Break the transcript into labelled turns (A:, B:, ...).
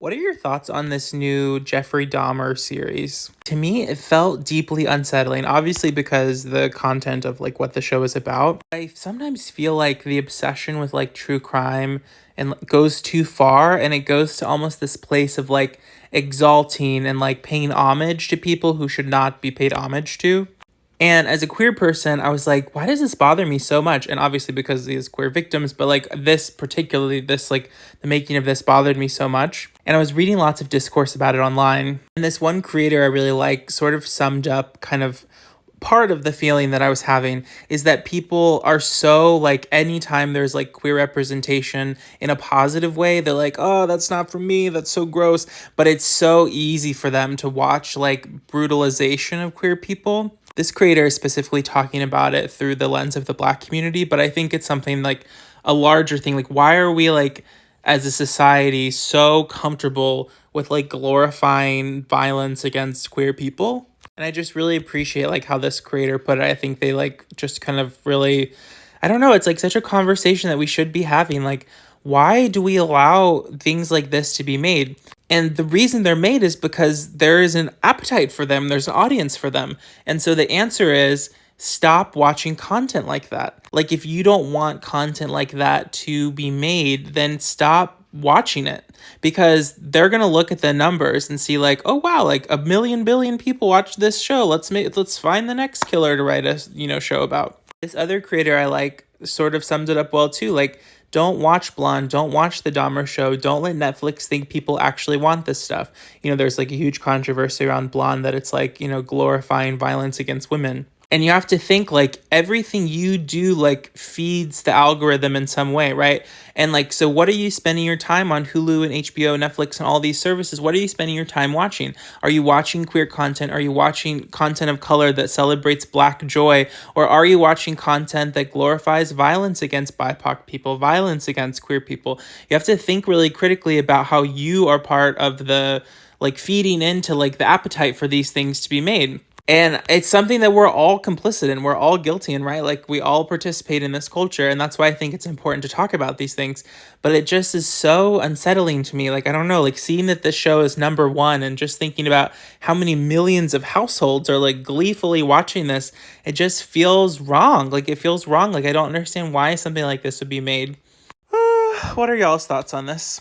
A: What are your thoughts on this new Jeffrey Dahmer series? To me, it felt deeply unsettling, obviously because the content of like what the show is about. I sometimes feel like the obsession with like true crime and goes too far and it goes to almost this place of like exalting and like paying homage to people who should not be paid homage to. And as a queer person, I was like, why does this bother me so much? And obviously because these queer victims, but like this particularly, this like the making of this bothered me so much. And I was reading lots of discourse about it online. And this one creator I really like sort of summed up kind of part of the feeling that I was having is that people are so like anytime there's like queer representation in a positive way, they're like, oh, that's not for me, that's so gross. But it's so easy for them to watch like brutalization of queer people. This creator is specifically talking about it through the lens of the Black community, but I think it's something like a larger thing. Like, why are we like as a society so comfortable with like glorifying violence against queer people? And I just really appreciate like how this creator put it. I think they like just kind of really, I don't know, it's like such a conversation that we should be having. Like, why do we allow things like this to be made? And the reason they're made is because there is an appetite for them, there's an audience for them. And so the answer is stop watching content like that. Like, if you don't want content like that to be made, then stop watching it, because they're going to look at the numbers and see like, oh wow, like a million billion people watch this show, let's find the next killer to write a show about. This other creator I like sort of summed it up well too. Like, don't watch Blonde, don't watch the Dahmer show, don't let Netflix think people actually want this stuff. There's like a huge controversy around Blonde that it's like, glorifying violence against women. And you have to think like everything you do like feeds the algorithm in some way, right? And like, so what are you spending your time on Hulu and HBO, Netflix, and all these services? What are you spending your time watching? Are you watching queer content? Are you watching content of color that celebrates Black joy? Or are you watching content that glorifies violence against BIPOC people, violence against queer people? You have to think really critically about how you are part of the like feeding into like the appetite for these things to be made. And it's something that we're all complicit in. We're all guilty in, right? Like, we all participate in this culture. And that's why I think it's important to talk about these things. But it just is so unsettling to me. Like, I don't know, like seeing that this show is number one and just thinking about how many millions of households are like gleefully watching this, it just feels wrong. Like, it feels wrong. Like, I don't understand why something like this would be made. What are y'all's thoughts on this?